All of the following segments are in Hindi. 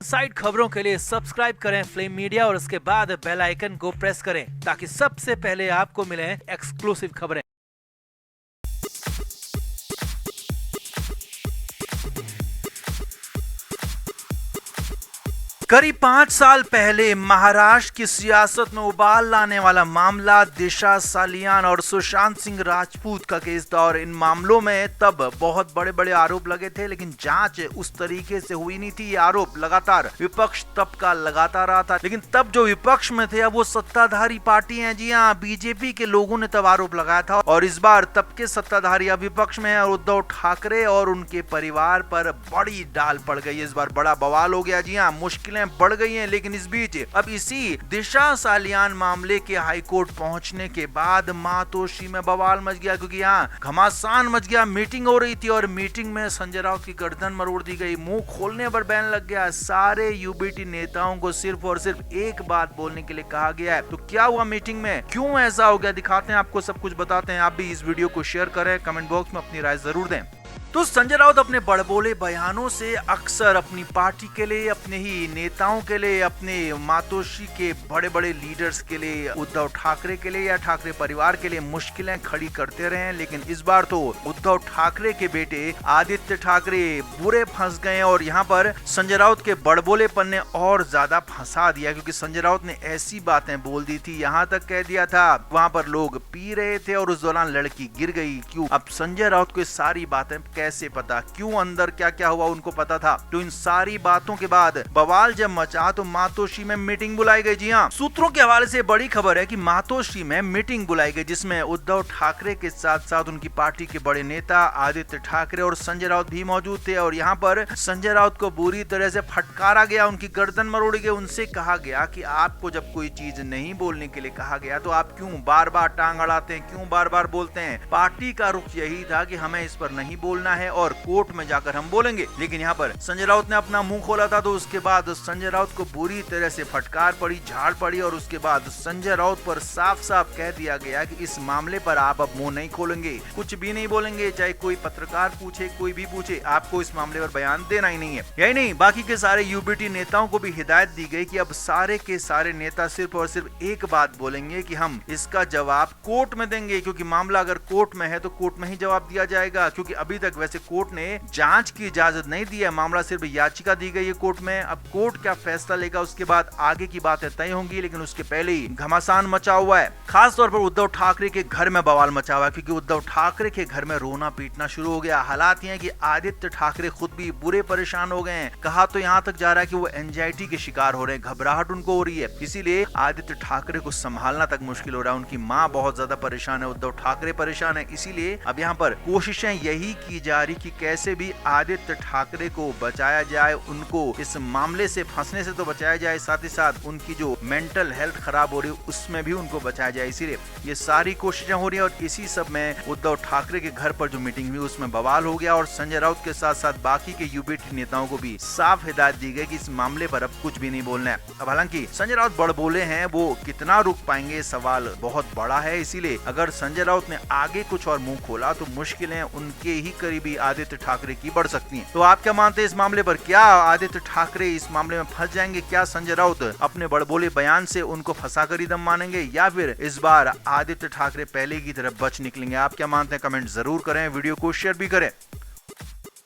साइड खबरों के लिए सब्सक्राइब करें फ्लेम मीडिया और उसके बाद बेल आइकन को प्रेस करें ताकि सबसे पहले आपको मिले एक्सक्लूसिव खबरें। करीब 5 साल पहले महाराष्ट्र की सियासत में उबाल लाने वाला मामला दिशा सालियान और सुशांत सिंह राजपूत का केस था और इन मामलों में तब बहुत बड़े बड़े आरोप लगे थे, लेकिन जांच उस तरीके से हुई नहीं थी। ये आरोप लगातार विपक्ष तब का लगाता रहा था, लेकिन तब जो विपक्ष में थे अब वो सत्ताधारी पार्टी है। जी हाँ, बीजेपी के लोगों ने तब आरोप लगाया था और इस बार तब के सत्ताधारी अब विपक्ष में है और उद्धव ठाकरे और उनके परिवार पर बड़ी डाल पड़ गई। इस बार बड़ा बवाल हो गया। जी हाँ, मुश्किलें बढ़ गई हैं, लेकिन इस बीच अब इसी दिशा सालियान मामले के हाईकोर्ट पहुंचने के बाद मातोश्री में बवाल मच गया, क्योंकि यहाँ घमासान मच गया। मीटिंग हो रही थी और मीटिंग में संजय राउत की गर्दन मरोड़ दी गई, मुंह खोलने पर बैन लग गया। सारे यूबीटी नेताओं को सिर्फ और सिर्फ एक बात बोलने के लिए कहा गया है। तो क्या हुआ मीटिंग में, क्यों ऐसा हो गया, दिखाते हैं आपको, सब कुछ बताते हैं। आप भी इस वीडियो को शेयर करें, कमेंट बॉक्स में अपनी राय जरूर दें। तो संजय राउत अपने बड़बोले बयानों से अक्सर अपनी पार्टी के लिए, अपने ही नेताओं के लिए, अपने मातोश्री के बड़े बड़े लीडर्स के लिए, उद्धव ठाकरे के लिए या ठाकरे परिवार के लिए मुश्किलें खड़ी करते रहे हैं। लेकिन इस बार तो उद्धव ठाकरे के बेटे आदित्य ठाकरे बुरे फंस गए और यहाँ पर संजय राउत के बड़बोलेपन ने और ज्यादा फंसा दिया, क्योंकि संजय राउत ने ऐसी बातें बोल दी थी, यहाँ तक कह दिया था वहाँ पर लोग पी रहे थे और उस दौरान लड़की गिर गई। क्यों? अब संजय राउत को सारी बातें कैसे पता, क्यों अंदर क्या क्या हुआ उनको पता था। तो इन सारी बातों के बाद बवाल जब मचा तो मातोश्री में मीटिंग बुलाई गई। जी हाँ, सूत्रों के हवाले से बड़ी खबर है कि मातोश्री में मीटिंग बुलाई गई, जिसमें उद्धव ठाकरे के साथ साथ उनकी पार्टी के बड़े नेता आदित्य ठाकरे और संजय राउत भी मौजूद थे। और यहाँ पर संजय राउत को बुरी तरह से फटकारा गया, उनकी गर्दन मरोड़ी गई। उनसे कहा गया कि आपको जब कोई चीज नहीं बोलने के लिए कहा गया तो आप क्यों बार बार टांग अड़ाते हैं, क्यों बार बार बोलते हैं। पार्टी का रुख यही था कि हमें इस पर नहीं बोलना है और कोर्ट में जाकर हम बोलेंगे, लेकिन यहाँ पर संजय राउत ने अपना मुंह खोला था। तो उसके बाद संजय राउत को बुरी तरह से फटकार पड़ी, झाड़ पड़ी और उसके बाद संजय राउत पर साफ साफ कह दिया गया कि इस मामले पर आप अब मुंह नहीं खोलेंगे, कुछ भी नहीं बोलेंगे, चाहे कोई पत्रकार पूछे, कोई भी पूछे, आपको इस मामले पर बयान देना ही नहीं है। यही नहीं, बाकी के सारे यूबीटी नेताओं को भी हिदायत दी गई कि अब सारे के सारे नेता सिर्फ और सिर्फ एक बात बोलेंगे कि हम इसका जवाब कोर्ट में देंगे, क्योंकि मामला अगर कोर्ट में है तो कोर्ट में ही जवाब दिया जाएगा। क्योंकि अभी तक वैसे कोर्ट ने जांच की इजाजत नहीं दी है, मामला सिर्फ याचिका दी गई है कोर्ट में। अब कोर्ट क्या फैसला लेगा उसके बाद आगे की बातें तय होंगी, लेकिन उसके पहले ही घमासान मचा हुआ है। खास तौर पर उद्धव ठाकरे के घर में बवाल मचा हुआ है, क्योंकि उद्धव ठाकरे के घर में रोना पीटना शुरू हो गया। हालात ये हैं कि आदित्य ठाकरे खुद भी बुरे परेशान हो गए हैं। कहा तो यहाँ तक जा रहा है कि वो एंजाइटी के शिकार हो रहे हैं, घबराहट उनको हो रही है, इसीलिए आदित्य ठाकरे को संभालना तक मुश्किल हो रहा है। उनकी माँ बहुत ज्यादा परेशान है, उद्धव ठाकरे परेशान है, इसीलिए अब यहाँ पर कोशिशें यही की जा रही कि कैसे भी आदित्य ठाकरे को बचाया जाए, उनको इस मामले से फंसने से तो बचाया जाए, साथ ही साथ उनकी जो मेंटल हेल्थ खराब हो रही है उसमें भी उनको बचाया जाए। इसीलिए ये सारी कोशिशें हो रही है और इसी सब में उद्धव ठाकरे के घर पर जो मीटिंग हुई उसमें बवाल हो गया और संजय राउत के साथ साथ बाकी के यूबीटी नेताओं को भी साफ हिदायत दी गई कि इस मामले पर अब कुछ भी नहीं बोलना है। अब हालांकि संजय राउत बड़बोले हैं, वो कितना रुक पाएंगे सवाल बहुत बड़ा है। इसीलिए अगर संजय राउत ने आगे कुछ और मुंह खोला तो मुश्किलें उनके ही करीबी आदित्य ठाकरे की बढ़ सकती हैं। तो आप क्या मानते हैं इस मामले पर? क्या आदित्य ठाकरे इस मामले में फंस जाएंगे? क्या संजय राउत अपने बड़बोले बयान से उनको फंसाकर ही दम मानेंगे, या फिर इस बार आदित्य ठाकरे पहले की तरफ बच निकलेंगे? आप क्या मानते हैं? कमेंट जरूर करें, वीडियो को शेयर भी करें।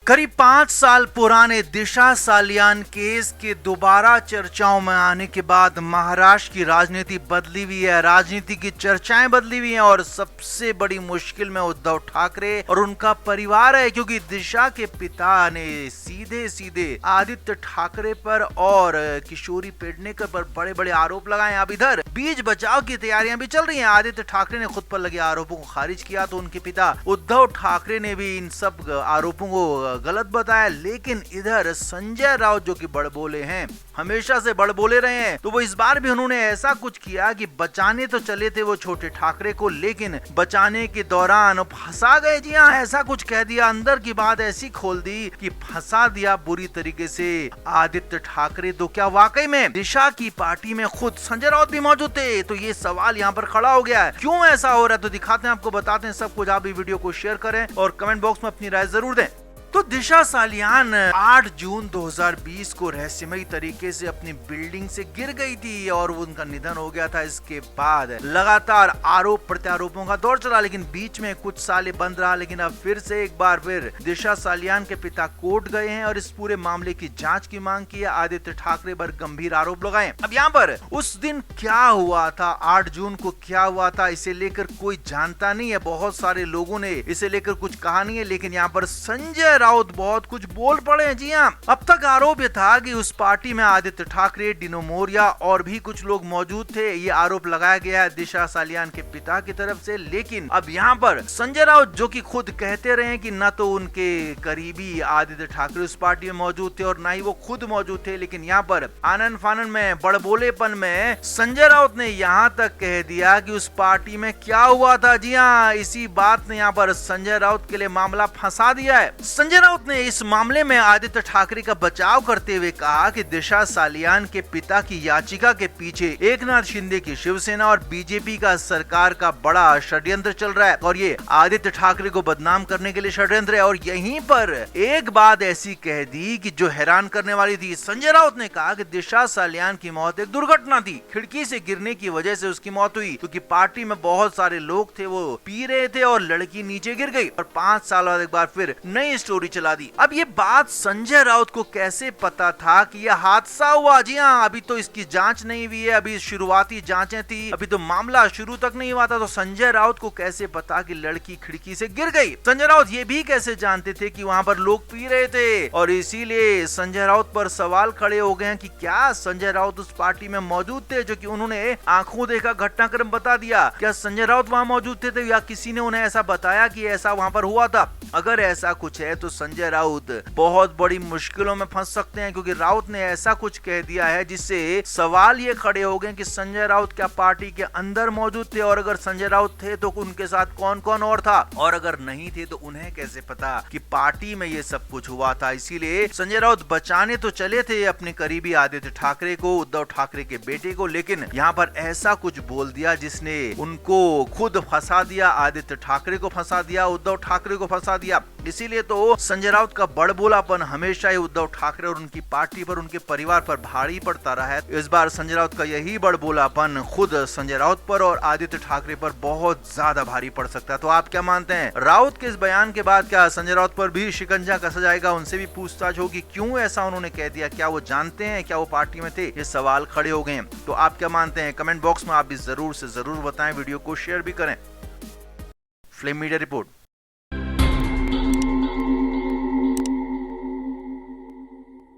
करीब 5 साल पुराने दिशा सालियान केस के दोबारा चर्चाओं में आने के बाद महाराष्ट्र की राजनीति बदली हुई है, राजनीति की चर्चाएं बदली हुई हैं और सबसे बड़ी मुश्किल में उद्धव ठाकरे और उनका परिवार है, क्योंकि दिशा के पिता ने सीधे सीधे आदित्य ठाकरे पर और किशोरी पेडनेकर पर बड़े बड़े आरोप लगाए। अब इधर बीच बचाव की तैयारियां भी चल रही हैं। आदित्य ठाकरे ने खुद पर लगे आरोपों को खारिज किया तो उनके पिता उद्धव ठाकरे ने भी इन सब आरोपों को गलत बताया। लेकिन इधर संजय राउत जो कि बड़बोले हैं, हमेशा से बड़बोले रहे हैं, तो वो इस बार भी उन्होंने ऐसा कुछ किया कि बचाने तो चले थे वो छोटे ठाकरे को, लेकिन बचाने के दौरान फंसा गए। जी हाँ, ऐसा कुछ कह दिया, अंदर की बात ऐसी खोल दी कि फंसा दिया बुरी तरीके से आदित्य ठाकरे। तो क्या वाकई में दिशा की पार्टी में खुद संजय राउत भी मौजूद थे? तो ये सवाल यहाँ पर खड़ा हो गया है। क्यों ऐसा हो रहा है तो दिखाते हैं, आपको बताते हैं सब कुछ। आप भी वीडियो को शेयर करें और कमेंट बॉक्स में अपनी राय जरूर दें। तो दिशा सालियान 8 जून 2020 को रहस्यमयी तरीके से अपनी बिल्डिंग से गिर गई थी और उनका निधन हो गया था। इसके बाद लगातार आरोप प्रत्यारोपों का दौर चला, लेकिन बीच में कुछ साल बंद रहा। लेकिन अब फिर से एक बार फिर दिशा सालियान के पिता कोर्ट गए हैं और इस पूरे मामले की जांच की मांग की है। आदित्य ठाकरे पर गंभीर आरोप लगाए। अब यहाँ पर उस दिन क्या हुआ था, 8 जून को क्या हुआ था, इसे लेकर कोई जानता नहीं है। बहुत सारे लोगों ने इसे लेकर कुछ कहा नहीं है, लेकिन यहाँ पर संजय राउत बहुत कुछ बोल पड़े हैं। जी हाँ, अब तक आरोप यह था कि उस पार्टी में आदित्य ठाकरे, डिनो मोरिया और भी कुछ लोग मौजूद थे। ये आरोप लगाया गया है दिशा सालियान के पिता की तरफ से। लेकिन अब यहाँ पर संजय राउत जो कि खुद कहते रहे कि न तो उनके करीबी आदित्य ठाकरे उस पार्टी में मौजूद थे और न ही वो खुद मौजूद थे, लेकिन यहाँ पर आनन फानन में, बड़बोलेपन में संजय राउत ने यहाँ तक कह दिया कि उस पार्टी में क्या हुआ था। जी हाँ, इसी बात ने यहाँ पर संजय राउत के लिए मामला फंसा दिया है। संजय राउत ने इस मामले में आदित्य ठाकरे का बचाव करते हुए कहा कि दिशा सालियान के पिता की याचिका के पीछे एकनाथ शिंदे की शिवसेना और बीजेपी का सरकार का बड़ा षड्यंत्र चल रहा है और ये आदित्य ठाकरे को बदनाम करने के लिए षड्यंत्र है। और यहीं पर एक बात ऐसी कह दी कि जो हैरान करने वाली थी। संजय राउत ने कहा कि दिशा सालियान की मौत एक दुर्घटना थी, खिड़की से गिरने की वजह से उसकी मौत हुई, क्योंकि पार्टी में बहुत सारे लोग थे, वो पी रहे थे और लड़की नीचे गिर गई और 5 साल बाद एक बार फिर नई स्टोरी चला दी। अब ये बात संजय राउत को कैसे पता था कि यह हादसा हुआ? जी हाँ, अभी तो इसकी जांच नहीं हुई है, अभी शुरुआती जांचें थी, अभी तो मामला शुरू तक नहीं हुआ था। तो संजय राउत को कैसे पता कि लड़की खिड़की से गिर गई? संजय राउत ये भी कैसे जानते थे कि वहाँ पर लोग पी रहे थे? और इसीलिए संजय राउत पर सवाल खड़े हो गए हैं कि क्या संजय राउत उस पार्टी में मौजूद थे जो कि उन्होंने आंखों देखा घटनाक्रम बता दिया? क्या संजय राउत वहाँ मौजूद थे या किसी ने उन्हें ऐसा बताया कि ऐसा वहाँ पर हुआ था? अगर ऐसा कुछ है तो संजय राउत बहुत बड़ी मुश्किलों में फंस सकते हैं, क्योंकि राउत ने ऐसा कुछ कह दिया है जिससे सवाल ये खड़े हो गए कि संजय राउत क्या पार्टी के अंदर मौजूद थे, और अगर संजय राउत थे तो उनके साथ कौन कौन और था, और अगर नहीं थे तो उन्हें कैसे पता कि पार्टी में ये सब कुछ हुआ था। इसीलिए संजय राउत बचाने तो चले थे अपने करीबी आदित्य ठाकरे को, उद्धव ठाकरे के बेटे को, लेकिन यहाँ पर ऐसा कुछ बोल दिया जिसने उनको खुद फंसा दिया, आदित्य ठाकरे को फंसा दिया, उद्धव ठाकरे को फंसा दिया। इसीलिए तो संजय राउत का बड़बोलापन हमेशा ही उद्धव ठाकरे और उनकी पार्टी पर, उनके परिवार पर भारी पड़ता रहा है। इस बार संजय राउत का यही बड़बोलापन खुद संजय राउत पर और आदित्य ठाकरे पर बहुत ज्यादा भारी पड़ सकता है। तो आप क्या मानते हैं? राउत के इस बयान के बाद क्या संजय राउत पर भी शिकंजा कसा जाएगा? उनसे भी पूछताछ होगी, क्यों ऐसा उन्होंने कह दिया? क्या वो जानते हैं? क्या वो पार्टी में थे? ये सवाल खड़े हो गए हैं। तो आप क्या मानते हैं? कमेंट बॉक्स में आप भी जरूर से जरूर बताएं, वीडियो को शेयर भी करें। Flame media report.